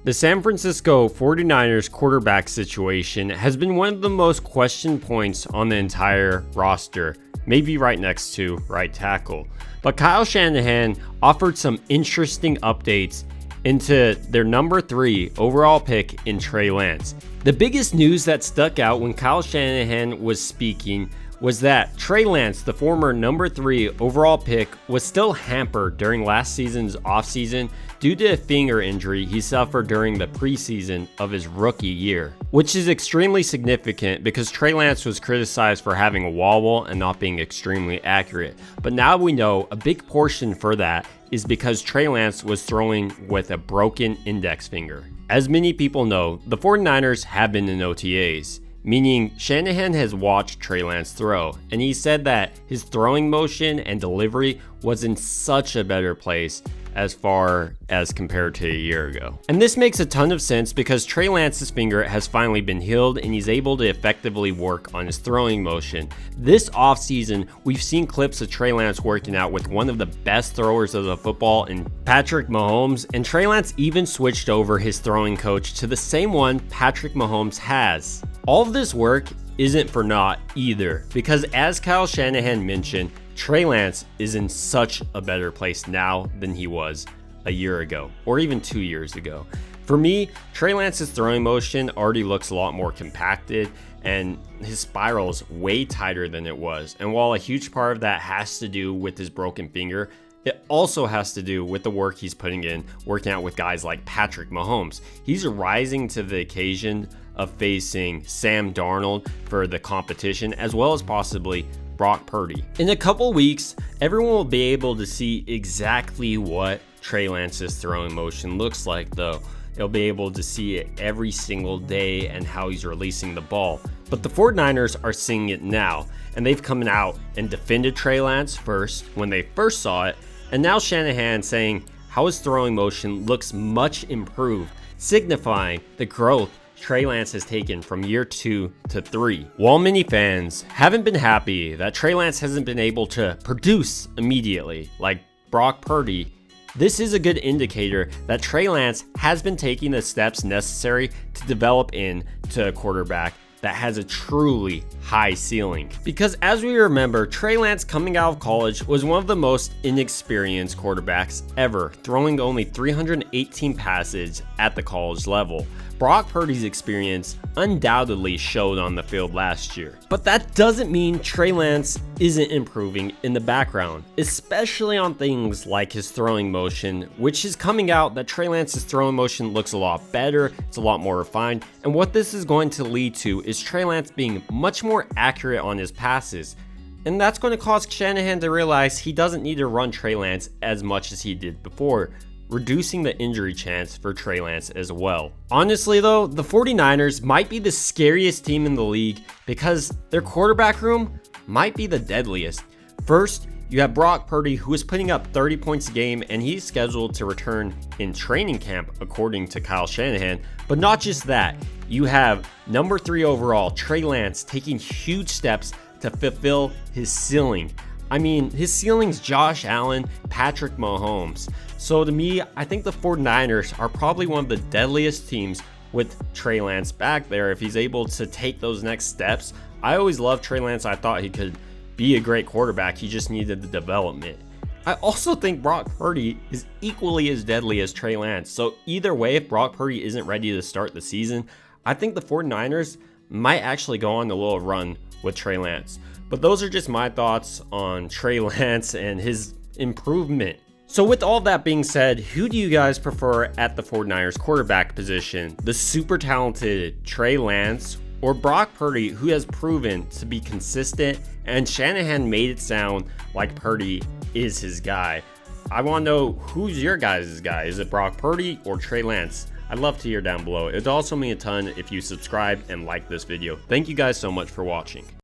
The San Francisco 49ers quarterback situation has been one of the most questioned points on the entire roster, maybe right next to right tackle. But Kyle Shanahan offered some interesting updates into their number 3 overall pick in Trey Lance. The biggest news that stuck out when Kyle Shanahan was speaking was that Trey Lance, the former number 3 overall pick, was still hampered during last season's offseason due to a finger injury he suffered during the preseason of his rookie year, which is extremely significant because Trey Lance was criticized for having a wobble and not being extremely accurate. But now we know a big portion for that is because Trey Lance was throwing with a broken index finger. As many people know, the 49ers have been in OTAs, meaning Shanahan has watched Trey Lance throw, and he said that his throwing motion and delivery was in such a better place as far as compared to a year ago. And this makes a ton of sense because Trey Lance's finger has finally been healed and he's able to effectively work on his throwing motion. This offseason, we've seen clips of Trey Lance working out with one of the best throwers of the football in Patrick Mahomes, and Trey Lance even switched over his throwing coach to the same one Patrick Mahomes has. All of this work isn't for naught either, because as Kyle Shanahan mentioned, Trey Lance is in such a better place now than he was a year ago, or even 2 years ago. For me, Trey Lance's throwing motion already looks a lot more compacted, and his spiral is way tighter than it was. And while a huge part of that has to do with his broken finger, it also has to do with the work he's putting in working out with guys like Patrick Mahomes. He's rising to the occasion of facing Sam Darnold for the competition, as well as possibly Brock Purdy. In a couple weeks, everyone will be able to see exactly what Trey Lance's throwing motion looks like, though. They'll be able to see it every single day and how he's releasing the ball. But the 49ers are seeing it now, and they've come out and defended Trey Lance first when they first saw it, and now Shanahan saying how his throwing motion looks much improved, signifying the growth Trey Lance has taken from year 2 to 3. While many fans haven't been happy that Trey Lance hasn't been able to produce immediately like Brock Purdy, this is a good indicator that Trey Lance has been taking the steps necessary to develop into a quarterback that has a truly high ceiling. Because as we remember, Trey Lance coming out of college was one of the most inexperienced quarterbacks ever, throwing only 318 passes at the college level. Brock Purdy's experience undoubtedly showed on the field last year. But that doesn't mean Trey Lance isn't improving in the background, especially on things like his throwing motion, which is coming out that Trey Lance's throwing motion looks a lot better, it's a lot more refined, and what this is going to lead to is Trey Lance being much more accurate on his passes. And that's going to cause Shanahan to realize he doesn't need to run Trey Lance as much as he did before, reducing the injury chance for Trey Lance as well. Honestly though, the 49ers might be the scariest team in the league because their quarterback room might be the deadliest. First, you have Brock Purdy, who is putting up 30 points a game, and he's scheduled to return in training camp according to Kyle Shanahan. But not just that, you have number 3 overall Trey Lance taking huge steps to fulfill his ceiling. I mean, his ceiling's Josh Allen, Patrick Mahomes. So to me, I think the 49ers are probably one of the deadliest teams with Trey Lance back there if he's able to take those next steps. I always loved Trey Lance. I thought he could be a great quarterback. He just needed the development. I also think Brock Purdy is equally as deadly as Trey Lance. So either way, if Brock Purdy isn't ready to start the season, I think the 49ers might actually go on a little run with Trey Lance. But those are just my thoughts on Trey Lance and his improvement. So with all that being said, who do you guys prefer at the 49ers quarterback position? The super talented Trey Lance or Brock Purdy, who has proven to be consistent, and Shanahan made it sound like Purdy is his guy? I want to know, who's your guys' guy? Is it Brock Purdy or Trey Lance? I'd love to hear down below. It'd also mean a ton if you subscribe and like this video. Thank you guys so much for watching.